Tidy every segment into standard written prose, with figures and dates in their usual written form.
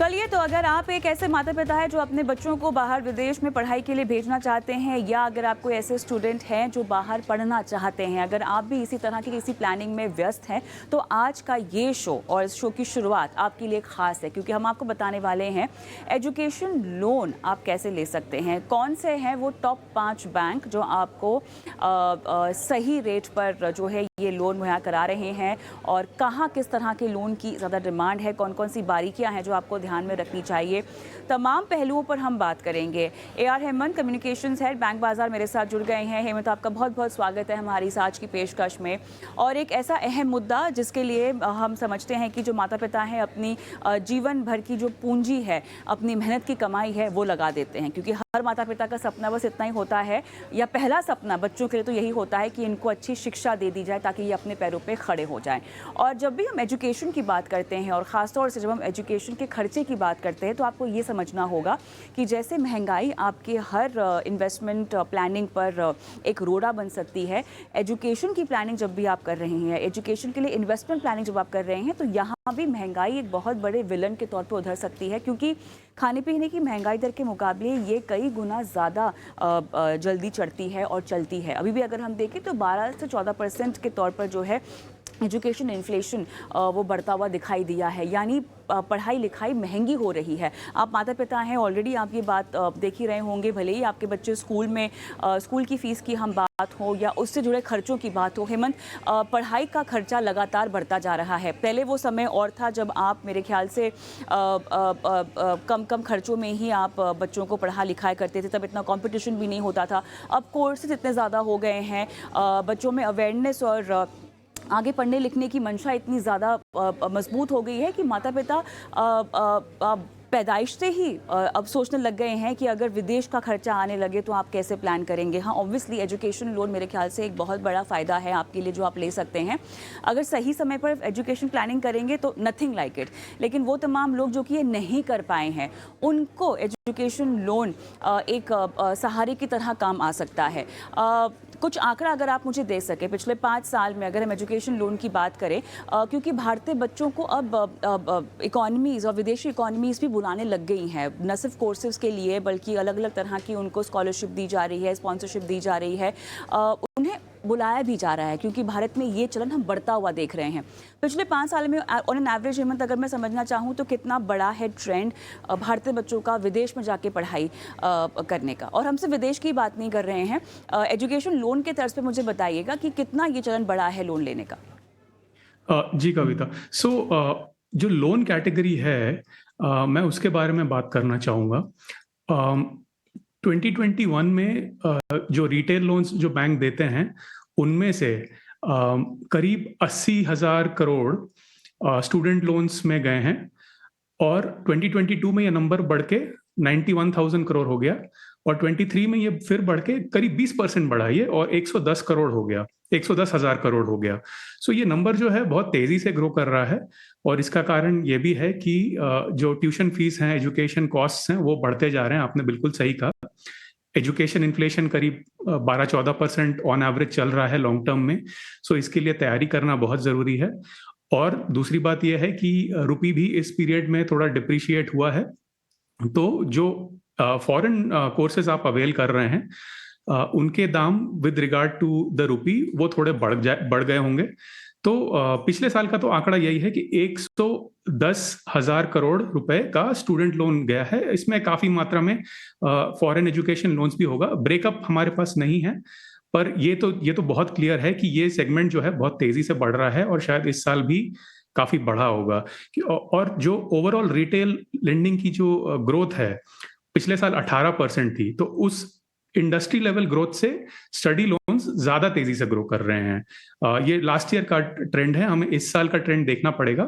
चलिए, तो अगर आप एक ऐसे माता पिता हैं जो अपने बच्चों को बाहर विदेश में पढ़ाई के लिए भेजना चाहते हैं, या अगर आप कोई ऐसे स्टूडेंट हैं जो बाहर पढ़ना चाहते हैं, अगर आप भी इसी तरह की किसी प्लानिंग में व्यस्त हैं, तो आज का ये शो और इस शो की शुरुआत आपके लिए खास है, क्योंकि हम आपको बताने वाले हैं एजुकेशन लोन आप कैसे ले सकते हैं, कौन से हैं वो टॉप 5 बैंक जो आपको सही रेट पर जो है ये लोन मुहैया करा रहे हैं, और कहाँ किस तरह के लोन की ज़्यादा डिमांड है, कौन कौन सी बारीकियां हैं जो आपको ध्यान में रखनी चाहिए। तमाम पहलुओं पर हम बात करेंगे। AR Hemant, communications head, bank बाजार, मेरे साथ जुड़ गए हैं। हेमंत, आपका बहुत बहुत स्वागत है हमारी इस आज की पेशकश में। और एक ऐसा अहम मुद्दा जिसके लिए हम समझते हैं कि जो माता पिता हैं अपनी जीवन भर की जो पूंजी है, अपनी मेहनत की कमाई है, वो लगा देते हैं, क्योंकि हर माता पिता का सपना बस इतना ही होता है, या पहला सपना बच्चों के लिए तो यही होता है कि इनको अच्छी शिक्षा दे दी जाए ताकि ये अपने पैरों पे खड़े हो जाएं। और जब भी हम एजुकेशन की बात करते हैं, और ख़ासतौर से जब हम एजुकेशन के खर्चे की बात करते हैं, तो आपको ये समझना होगा कि जैसे महंगाई आपके हर इन्वेस्टमेंट प्लानिंग पर एक रोड़ा बन सकती है, एजुकेशन की प्लानिंग जब भी आप कर रहे हैं, एजुकेशन के लिए इन्वेस्टमेंट प्लानिंग जब आप कर रहे हैं, तो यहाँ भी महंगाई एक बहुत बड़े विलन के तौर पर उभर सकती है, क्योंकि खाने पीने की महंगाई दर के मुकाबले ये कई गुना ज़्यादा जल्दी चढ़ती है और चलती है। अभी भी अगर हम देखें तो 12 से 14% के तौर पर जो है एजुकेशन इन्फ्लेशन वो बढ़ता हुआ दिखाई दिया है, यानी पढ़ाई लिखाई महंगी हो रही है। आप माता पिता हैं, ऑलरेडी आप ये बात देख ही रहे होंगे, भले ही आपके बच्चे स्कूल में स्कूल की फ़ीस की हम बात हो या उससे जुड़े खर्चों की बात हो। हेमंत, पढ़ाई का खर्चा लगातार बढ़ता जा रहा है। पहले वो समय और था जब आप मेरे ख्याल से कम कम खर्चों में ही आप बच्चों को पढ़ा लिखाया करते थे, तब इतना कंपटीशन भी नहीं होता था। अब कोर्सेज इतने ज़्यादा हो गए हैं, बच्चों में अवेयरनेस और आगे पढ़ने लिखने की मंशा इतनी ज़्यादा मजबूत हो गई है कि माता पिता पैदाइश से ही अब सोचने लग गए हैं कि अगर विदेश का खर्चा आने लगे तो आप कैसे प्लान करेंगे। हाँ, ऑब्वियसली एजुकेशन लोन मेरे ख्याल से एक बहुत बड़ा फ़ायदा है आपके लिए जो आप ले सकते हैं अगर सही समय पर एजुकेशन प्लानिंग करेंगे, तो नथिंग लाइक इट। लेकिन वो तमाम लोग जो कि ये नहीं कर पाए हैं, उनको एजुकेशन लोन एक सहारे की तरह काम आ सकता है। कुछ आंकड़ा अगर आप मुझे दे सके, पिछले 5 साल में अगर हम एजुकेशन लोन की बात करें, क्योंकि भारतीय बच्चों को अब इकोनॉमीज़ और विदेशी इकोनॉमीज़ भी बुलाने लग गई हैं, न सिर्फ कोर्सेज़ के लिए बल्कि अलग अलग तरह की उनको स्कॉलरशिप दी जा रही है, स्पॉन्सरशिप दी जा रही है, उन्हें बुलाया भी जा रहा है, क्योंकि भारत में ये चलन हम बढ़ता हुआ देख रहे हैं। पिछले 5 साल में ऑन एन एवरेज हेमंत, अगर मैं समझना चाहूँ तो कितना बड़ा है ट्रेंड भारतीय बच्चों का विदेश में जाके पढ़ाई करने का। और हमसे विदेश की बात नहीं कर रहे हैं, एजुकेशन लोन के तर्ज पे मुझे बताइएगा कि कितना ये चलन बढ़ा है लोन लेने का। जी कविता, जो लोन कैटेगरी है, मैं उसके बारे में बात करना चाहूँगा। 2021 में जो रिटेल लोन्स जो बैंक देते हैं, उनमें से करीब 80,000 करोड़ स्टूडेंट लोन्स में गए हैं, और 2022 में ये नंबर बढ़ के 91,000 करोड़ हो गया, और 23 में ये फिर बढ़ के करीब 20% बढ़ा ये, और 110 करोड़ हो गया, 110,000 करोड़ हो गया। सो ये नंबर जो है बहुत तेजी से ग्रो कर रहा है, और इसका कारण ये भी है कि जो ट्यूशन फीस हैं, एजुकेशन कॉस्ट्स हैं, वो बढ़ते जा रहे हैं। आपने बिल्कुल सही कहा, एजुकेशन इन्फ्लेशन करीब 12-14% ऑन एवरेज चल रहा है लॉन्ग टर्म में। सो इसके लिए तैयारी करना बहुत ज़रूरी है। और दूसरी बात यह है कि रुपी भी इस पीरियड में थोड़ा डिप्रिशिएट हुआ है, तो जो फॉरेन कोर्सेज आप अवेल कर रहे हैं, उनके दाम with regard to the rupee वो थोड़े बढ़ गए होंगे। तो पिछले साल का तो आंकड़ा यही है कि 110,000 करोड़ रुपए का स्टूडेंट लोन गया है। इसमें काफी मात्रा में फॉरेन एजुकेशन लोन्स भी होगा। ब्रेकअप हमारे पास नहीं है, पर ये तो बहुत क्लियर है कि ये सेगमेंट जो है बहुत तेजी से बढ़ रहा है, और शायद इस साल भी काफी बढ़ा होगा। और जो ओवरऑल रिटेल लेंडिंग की जो ग्रोथ है, पिछले साल 18% थी, तो उस इंडस्ट्री लेवल ग्रोथ से स्टडी लोन्स ज्यादा तेजी से ग्रो कर रहे हैं। ये लास्ट ईयर का ट्रेंड है, हमें इस साल का ट्रेंड देखना पड़ेगा,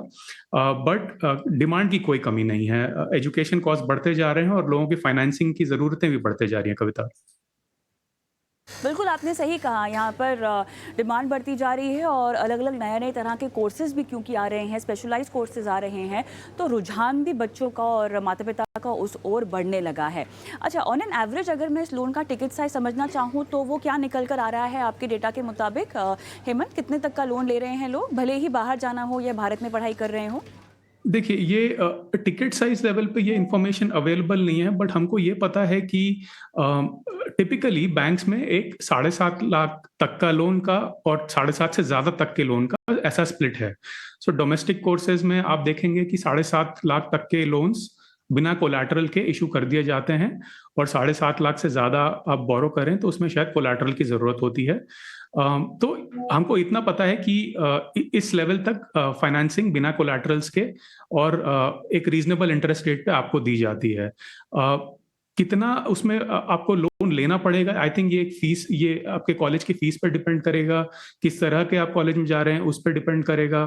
बट डिमांड की कोई कमी नहीं है। एजुकेशन कॉस्ट बढ़ते जा रहे हैं, और लोगों की फाइनेंसिंग की जरूरतें भी बढ़ते जा रही हैं। कविता, बिल्कुल आपने सही कहा, यहाँ पर डिमांड बढ़ती जा रही है, और अलग अलग नए तरह के कोर्सेज भी क्योंकि आ रहे हैं, स्पेशलाइज्ड कोर्सेज आ रहे हैं, तो रुझान भी बच्चों का और माता पिता का उस ओर बढ़ने लगा है। अच्छा, ऑन एन एवरेज अगर मैं इस लोन का टिकट साइज समझना चाहूँ तो वो क्या निकल कर आ रहा है आपके डेटा के मुताबिक? हेमंत, कितने तक का लोन ले रहे हैं लोग, भले ही बाहर जाना हो या भारत में पढ़ाई कर रहे हो? देखिए ये टिकट साइज लेवल पे ये इन्फॉर्मेशन अवेलेबल नहीं है, बट हमको ये पता है कि टिपिकली बैंक्स में एक 7.5 लाख तक का लोन का और 7.5 से ज़्यादा तक के लोन का ऐसा स्प्लिट है। सो डोमेस्टिक कोर्सेज में आप देखेंगे कि 7.5 लाख तक के लोन्स बिना कोलैटरल के इशू कर दिए जाते हैं, और 7.5 लाख से ज़्यादा आप बोरो करें तो उसमें शायद कोलैटरल की ज़रूरत होती है। तो हमको इतना पता है कि इस लेवल तक फाइनेंसिंग बिना कोलैटरल्स के और एक रीजनेबल इंटरेस्ट रेट पे आपको दी जाती है। कितना उसमें आपको लोन लेना पड़ेगा, आई थिंक ये एक फीस, ये आपके कॉलेज की फीस पर डिपेंड करेगा, किस तरह के आप कॉलेज में जा रहे हैं उस पर डिपेंड करेगा,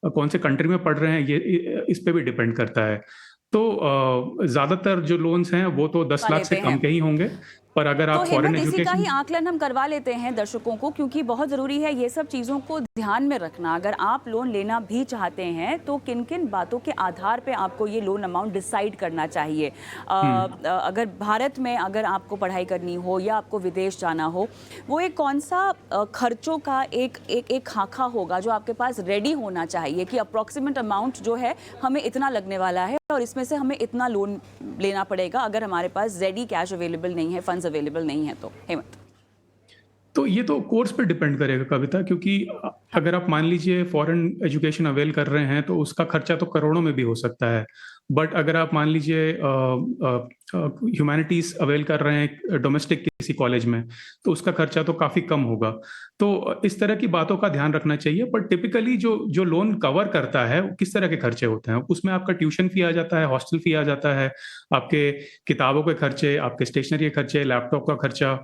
कौन से कंट्री में पढ़ रहे हैं ये इस पे भी डिपेंड करता है। तो ज़्यादातर जो लोन्स हैं वो तो 10 लाख से कम के ही होंगे, पर अगर तो आप फॉरेन हेमंत, इसी का ही एजुकेशन आकलन हम करवा लेते हैं दर्शकों को, क्योंकि बहुत ज़रूरी है ये सब चीज़ों को ध्यान में रखना। अगर आप लोन लेना भी चाहते हैं तो किन किन बातों के आधार पे आपको ये लोन अमाउंट डिसाइड करना चाहिए। अगर भारत में अगर आपको पढ़ाई करनी हो या आपको विदेश जाना हो, वो एक कौन सा खर्चों का एक खाका होगा जो आपके पास रेडी होना चाहिए कि अप्रॉक्सीमेट अमाउंट जो है हमें इतना लगने वाला है और इसमें से हमें इतना लोन लेना पड़ेगा अगर हमारे पास रेडी कैश अवेलेबल नहीं है, फंड्स अवेलेबल नहीं है तो। हेमंत, तो ये तो कोर्स पे डिपेंड करेगा कविता, क्योंकि अगर आप मान लीजिए फॉरेन एजुकेशन अवेल कर रहे हैं तो उसका खर्चा तो करोड़ों में भी हो सकता है, बट अगर आप मान लीजिए ह्यूमैनिटीज अवेल कर रहे हैं डोमेस्टिक किसी कॉलेज में, तो उसका खर्चा तो काफ़ी कम होगा। तो इस तरह की बातों का ध्यान रखना चाहिए। पर टिपिकली जो जो लोन कवर करता है किस तरह के खर्चे होते हैं, उसमें आपका ट्यूशन फी आ जाता है, हॉस्टल फी आ जाता है, आपके किताबों के खर्चे, आपके स्टेशनरी के खर्चे, लैपटॉप का खर्चा,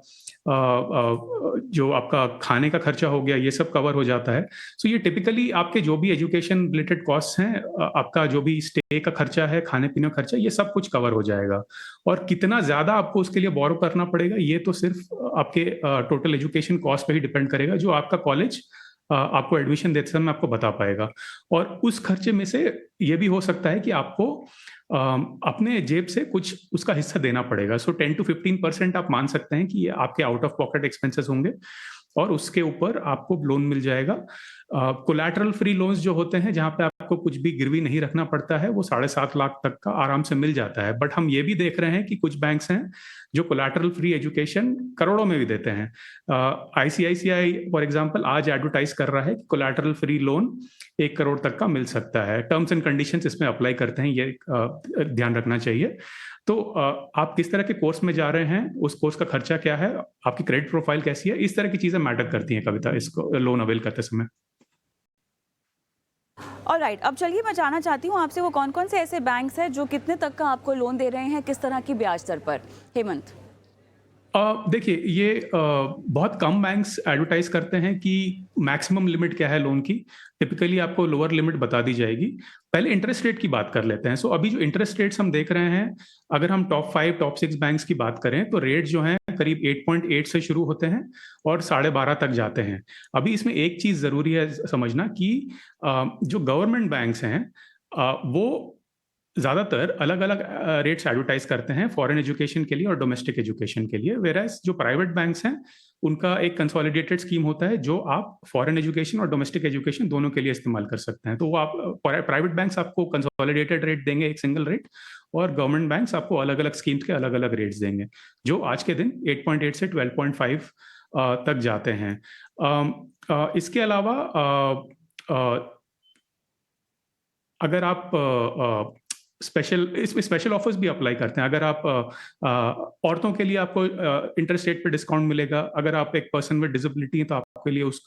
जो आपका खाने का खर्चा हो गया, ये सब कवर हो जाता है। सो ये टिपिकली आपके जो भी एजुकेशन रिलेटेड कॉस्ट हैं, आपका जो भी स्टे का खर्चा है, खाने पीने का खर्चा, ये सब कुछ कवर हो जाएगा। और कितना ज़्यादा आपको उसके लिए बोरो करना पड़ेगा ये तो सिर्फ आपके टोटल एजुकेशन कॉस्ट पे ही डिपेंड करेगा, जो आपका कॉलेज आपको एडमिशन देते समय आपको बता पाएगा। और उस खर्चे में से ये भी हो सकता है कि आपको अपने जेब से कुछ उसका हिस्सा देना पड़ेगा। सो 10 to 15% आप मान सकते हैं कि ये आपके आउट ऑफ पॉकेट एक्सपेंसेस होंगे, और उसके ऊपर आपको लोन मिल जाएगा। कोलैटरल फ्री लोन्स जो होते हैं, जहाँ पे आपको कुछ भी गिरवी नहीं रखना पड़ता है, वो 7.5 लाख तक का आराम से मिल जाता है। बट हम ये भी देख रहे हैं कि कुछ बैंक्स हैं जो कोलैटरल फ्री एजुकेशन करोड़ों में भी देते हैं। आईसीआईसीआई फॉर एग्जांपल आज एडवर्टाइज कर रहा है कि कोलैटरल फ्री लोन 1 करोड़ तक का मिल सकता है। टर्म्स एंड कंडीशंस इसमें अप्लाई करते हैं, ये ध्यान रखना चाहिए। तो आप किस तरह के कोर्स में जा रहे हैं, उस कोर्स का खर्चा क्या है, आपकी क्रेडिट प्रोफाइल कैसी है, इस तरह की चीजें मैटर करती हैं कविता, इसको लोन अवेल करते समय। ऑलराइट, अब चलिए मैं जानना चाहती हूँ आपसे वो कौन कौन से ऐसे बैंक्स हैं जो कितने तक का आपको लोन दे रहे हैं, किस तरह की ब्याज दर पर। हेमंत, देखिए ये बहुत कम बैंक्स एडवर्टाइज करते हैं कि मैक्सिमम लिमिट क्या है लोन की। टिपिकली आपको लोअर लिमिट बता दी जाएगी। पहले इंटरेस्ट रेट की बात कर लेते हैं। सो अभी जो इंटरेस्ट रेट्स हम देख रहे हैं, अगर हम टॉप 5 टॉप 6 बैंक्स की बात करें तो रेट जो है करीब 8.8 से शुरू होते हैं और 12.5 तक जाते हैं। अभी इसमें एक चीज जरूरी है समझना कि जो गवर्नमेंट बैंक्स हैं वो ज़्यादातर अलग-अलग रेट्स एडवर्टाइज करते हैं फॉरेन एजुकेशन के लिए और डोमेस्टिक एजुकेशन के लिए, व्हेयरएज़ जो प्राइवेट बैंक्स हैं, उनका एक कंसोलिडेटेड स्कीम होता है जो आप फॉरेन एजुकेशन और डोमेस्टिक एजुकेशन दोनों के लिए इस्तेमाल कर सकते हैं। तो वो आप प्राइवेट बैंक्स आपको कंसोलिडेटेड रेट देंगे, एक सिंगल रेट, और गवर्नमेंट बैंक्स आपको अलग-अलग स्कीम्स के अलग-अलग रेट्स देंगे, जो आज के दिन 8.8 से 12.5 तक जाते हैं। इसके अलावा अगर आप स्पेशल ऑफर्स भी अप्लाई करते हैं। अगर आप औरतों के लिए आपको इंटरेस्ट रेट पे डिस्काउंट मिलेगा। अगर आप एक पर्सन विद डिसेबिलिटी हैं तो आपके लिए उस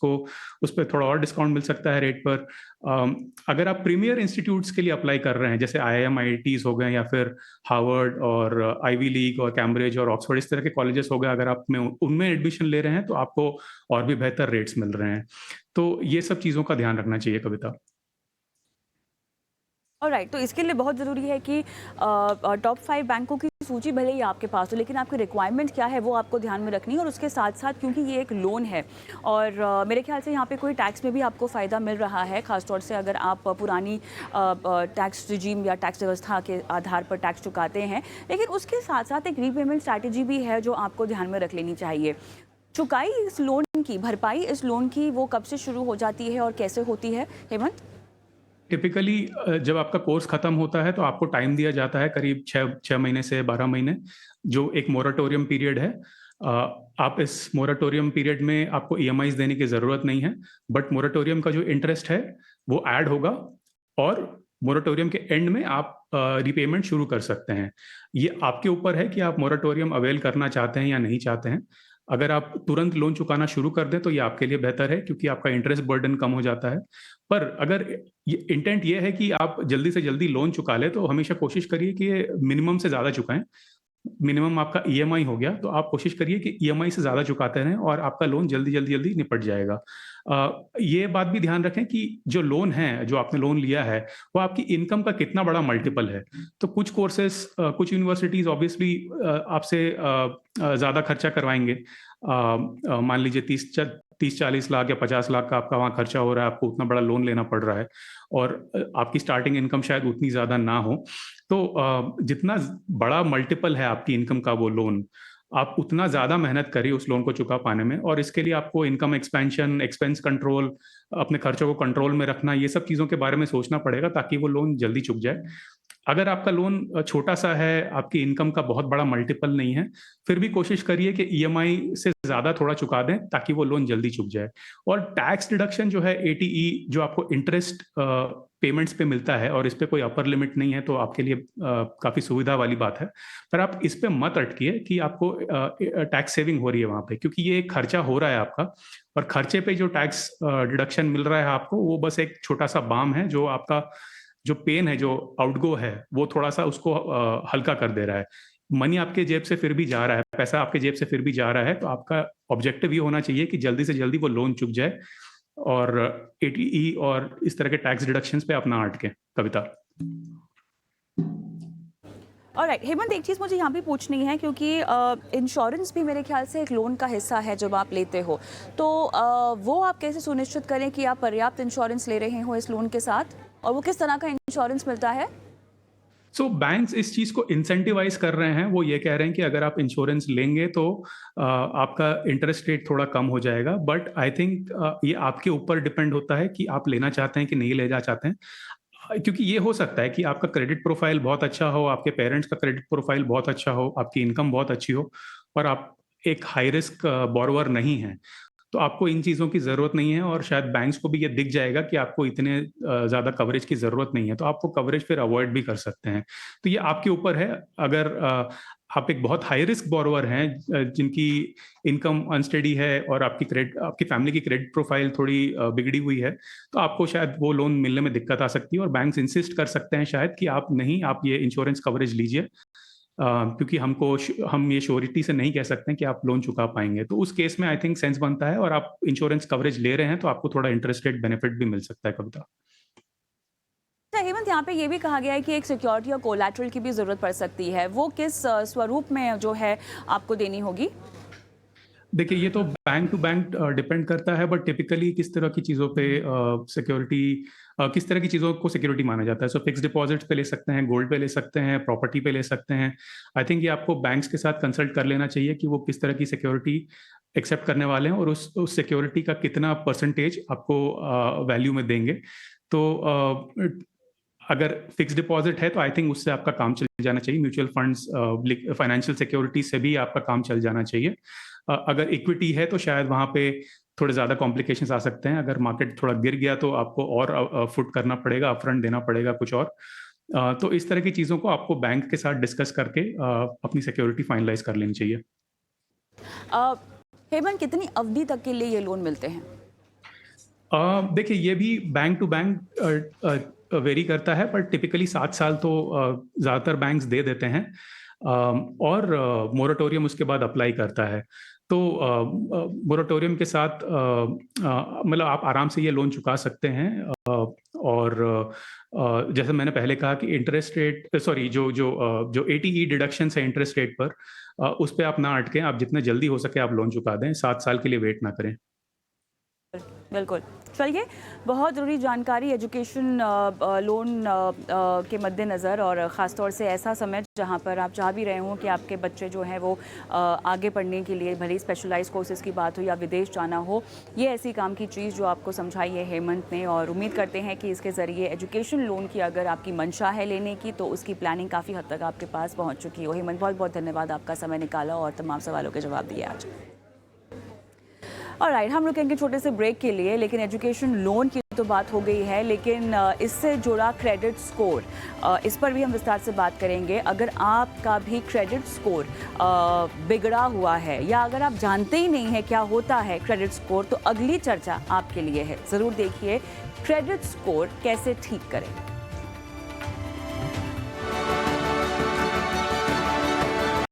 पर थोड़ा और डिस्काउंट मिल सकता है रेट पर। अगर आप प्रीमियर इंस्टीट्यूट्स के लिए अप्लाई कर रहे हैं, जैसे IIM IITs हो गए, या फिर हार्वर्ड और आईवी लीग और कैम्ब्रिज और ऑक्सफोर्ड, इस तरह के कॉलेजेस हो गए, अगर आप उनमें एडमिशन ले रहे हैं तो आपको और भी बेहतर रेट्स मिल रहे हैं। तो ये सब चीज़ों का ध्यान रखना चाहिए कविता। ऑलराइट, तो इसके लिए बहुत ज़रूरी है कि टॉप 5 बैंकों की सूची भले ही आपके पास हो, लेकिन आपकी रिक्वायरमेंट क्या है वो आपको ध्यान में रखनी है। और उसके साथ साथ क्योंकि ये एक लोन है और मेरे ख्याल से यहाँ पे कोई टैक्स में भी आपको फ़ायदा मिल रहा है, खासतौर से अगर आप पुरानी टैक्स रिजीम या टैक्स व्यवस्था के आधार पर टैक्स चुकाते हैं। लेकिन उसके साथ साथ एक रीपेमेंट स्ट्रैटेजी भी है जो आपको ध्यान में रख लेनी चाहिए। चुकाई इस लोन की, भरपाई इस लोन की, वो कब से शुरू हो जाती है और कैसे होती है, हेमंत? टिपिकली जब आपका कोर्स खत्म होता है तो आपको टाइम दिया जाता है करीब 6 महीने से 12 महीने, जो एक मोरेटोरियम पीरियड है। आप इस मोरेटोरियम पीरियड में आपको ईएमआईज देने की ज़रूरत नहीं है, बट मोरेटोरियम का जो इंटरेस्ट है वो ऐड होगा और मोरेटोरियम के एंड में आप रिपेमेंट शुरू कर सकते हैं। ये आपके ऊपर है कि आप मोरेटोरियम अवेल करना चाहते हैं या नहीं चाहते हैं। अगर आप तुरंत लोन चुकाना शुरू कर दें तो ये आपके लिए बेहतर है, क्योंकि आपका इंटरेस्ट बर्डन कम हो जाता है। पर अगर ये इंटेंट ये है कि आप जल्दी से जल्दी लोन चुका लें, तो हमेशा कोशिश करिए कि ये मिनिमम से ज़्यादा चुकाएं। मिनिमम आपका ईएमआई हो गया, तो आप कोशिश करिए कि ईएमआई से ज़्यादा चुकाते रहें और आपका लोन जल्दी निपट जाएगा। ये बात भी ध्यान रखें कि जो लोन है, जो आपने लोन लिया है, वो आपकी इनकम का कितना बड़ा मल्टीपल है। तो कुछ कोर्सेज़, कुछ यूनिवर्सिटीज़ ऑब्वियसली आपसे ज़्यादा खर्चा करवाएँगे। मान लीजिए 30-40 लाख या 50 लाख का आपका वहाँ खर्चा हो रहा है, आपको उतना बड़ा लोन लेना पड़ रहा है और आपकी स्टार्टिंग इनकम शायद उतनी ज़्यादा ना हो। तो जितना बड़ा मल्टीपल है आपकी इनकम का वो लोन, आप उतना ज़्यादा मेहनत करिए उस लोन को चुका पाने में, और इसके लिए आपको इनकम एक्सपेंशन, एक्सपेंस कंट्रोल, अपने खर्चों को कंट्रोल में रखना, ये सब चीज़ों के बारे में सोचना पड़ेगा ताकि वो लोन जल्दी चुक जाए। अगर आपका लोन छोटा-सा है, आपकी इनकम का बहुत बड़ा मल्टीपल नहीं है, फिर भी कोशिश करिए कि ईएमआई से ज़्यादा थोड़ा चुका दें ताकि वो लोन जल्दी चुक जाए। और टैक्स डिडक्शन जो है एटीई, जो आपको इंटरेस्ट पेमेंट्स पे मिलता है और इस पे कोई अपर लिमिट नहीं है, तो आपके लिए काफ़ी सुविधा वाली बात है। पर आप इस पे मत अटकिए कि आपको टैक्स सेविंग हो रही है वहाँ पे, क्योंकि ये एक खर्चा हो रहा है आपका, और खर्चे पे जो टैक्स डिडक्शन मिल रहा है आपको, वो बस एक छोटा-सा बाम है जो आपका जो पेन है, जो आउटगो है, वो थोड़ा-सा उसको हल्का कर दे रहा है। मनी आपके जेब से फिर भी जा रहा है, पैसा आपके जेब से फिर भी जा रहा है, तो आपका ऑब्जेक्टिव ये होना चाहिए कि जल्दी से जल्दी वो लोन चुक जाए और एटीई और इस तरह के टैक्स डिडक्शंस पे आप ना अटकें। कविता। ऑलराइट हेमंत, एक चीज़ मुझे यहाँ भी पूछनी है, क्योंकि इंश्योरेंस भी मेरे ख्याल से एक लोन का हिस्सा है जब आप लेते हो, तो वो आप कैसे सुनिश्चित करें कि आप पर्याप्त इंश्योरेंस ले रहे हो इस लोन के साथ, और वो किस तरह का इंश्योरेंस मिलता है? बैंक्स इस चीज़ को इंसेंटिवाइज कर रहे हैं। वो ये कह रहे हैं कि अगर आप इंश्योरेंस लेंगे तो आपका इंटरेस्ट रेट थोड़ा कम हो जाएगा, बट आई थिंक ये आपके ऊपर डिपेंड होता है कि आप लेना चाहते हैं कि नहीं लेना चाहते हैं। क्योंकि ये हो सकता है कि आपका क्रेडिट प्रोफाइल बहुत अच्छा हो, आपके पेरेंट्स का क्रेडिट प्रोफाइल बहुत अच्छा हो, आपकी इनकम बहुत अच्छी हो, और आप एक हाई रिस्क बोरोवर नहीं हैं। तो आपको इन चीज़ों की ज़रूरत नहीं है, और शायद बैंक्स को भी ये दिख जाएगा कि आपको इतने ज़्यादा कवरेज की ज़रूरत नहीं है, तो आपको कवरेज फिर अवॉइड भी कर सकते हैं। तो ये आपके ऊपर है। अगर आप एक बहुत हाई रिस्क बोरोवर हैं, जिनकी इनकम अनस्टेडी है और आपकी फैमिली की क्रेडिट प्रोफाइल थोड़ी बिगड़ी हुई है, तो आपको शायद वो लोन मिलने में दिक्कत आ सकती है, और बैंक्स इंसिस्ट कर सकते हैं शायद कि आप ये इंश्योरेंस कवरेज लीजिए, क्योंकि हम ये श्योरिटी से नहीं कह सकते हैं कि आप लोन चुका पाएंगे। तो उस केस में आई थिंक सेंस बनता है, और आप इंश्योरेंस कवरेज ले रहे हैं तो आपको थोड़ा इंटरेस्ट रेट बेनिफिट भी मिल सकता है। कविता। अच्छा हेमंत, यहाँ पे ये भी कहा गया है कि एक सिक्योरिटी और कोलैटरल की भी ज़रूरत पड़ सकती है, वो किस स्वरूप में जो है आपको देनी होगी? देखिए, ये तो बैंक टू बैंक डिपेंड करता है, बट टिपिकली किस तरह की चीज़ों पे सिक्योरिटी, किस तरह की चीज़ों को सिक्योरिटी माना जाता है। सो फिक्स डिपॉजिट पे ले सकते हैं, गोल्ड पे ले सकते हैं, प्रॉपर्टी पे ले सकते हैं। आई थिंक ये आपको बैंक्स के साथ कंसल्ट कर लेना चाहिए कि वो किस तरह की सिक्योरिटी एक्सेप्ट करने वाले हैं, और उस सिक्योरिटी का कितना परसेंटेज आपको वैल्यू में देंगे। तो अगर फिक्स डिपॉजिट है तो आई थिंक उससे आपका काम चल जाना चाहिए। म्यूचुअल फंड्स, फाइनेंशियल सिक्योरिटी से भी आपका काम चल जाना चाहिए। अगर इक्विटी है तो शायद वहाँ पे थोड़े ज़्यादा कॉम्प्लिकेशंस आ सकते हैं। अगर मार्केट थोड़ा गिर गया तो आपको और फुट करना पड़ेगा, अपफ्रंट देना पड़ेगा कुछ और। तो इस तरह की चीज़ों को आपको बैंक के साथ डिस्कस करके अपनी सिक्योरिटी फाइनलाइज कर लेनी चाहिए। हेमंत, कितनी अवधि तक के लिए ये लोन मिलते हैं? देखिए, ये भी बैंक टू बैंक वेरी करता है, पर टिपिकली 7 साल तो ज़्यादातर बैंक्स दे देते हैं, और मोरेटोरियम उसके बाद अप्लाई करता है। तो मोरेटोरियम के साथ मतलब आप आराम से ये लोन चुका सकते हैं, और जैसे मैंने पहले कहा कि इंटरेस्ट रेट, सॉरी, जो एटीई डिडक्शंस है इंटरेस्ट रेट पर, उस पे आप ना अटकें। आप जितने जल्दी हो सके आप लोन चुका दें, 7 साल के लिए वेट ना करें। बिल्कुल। चलिए, बहुत ज़रूरी जानकारी एजुकेशन लोन के मद्देनज़र और ख़ास तौर से ऐसा समय जहाँ पर आप चाह भी रहे हों कि आपके बच्चे जो हैं वो आगे पढ़ने के लिए भले ही स्पेशलाइज्ड कोर्सेज़ की बात हो या विदेश जाना हो, ये ऐसी काम की चीज़ जो आपको समझाई है हेमंत ने, और उम्मीद करते हैं कि इसके ज़रिए एजुकेशन लोन की अगर आपकी मंशा है लेने की तो उसकी प्लानिंग काफ़ी हद तक आपके पास पहुँच चुकी हो। हेमंत, बहुत बहुत धन्यवाद, आपका समय निकाला और तमाम सवालों के जवाब दिए आज। ऑलराइट, हम रुकेंगे छोटे से ब्रेक के लिए, लेकिन एजुकेशन लोन की तो बात हो गई है, लेकिन इससे जुड़ा क्रेडिट स्कोर, इस पर भी हम विस्तार से बात करेंगे। अगर आपका भी क्रेडिट स्कोर बिगड़ा हुआ है या अगर आप जानते ही नहीं है क्या होता है क्रेडिट स्कोर, तो अगली चर्चा आपके लिए है। ज़रूर देखिए क्रेडिट स्कोर कैसे ठीक करें।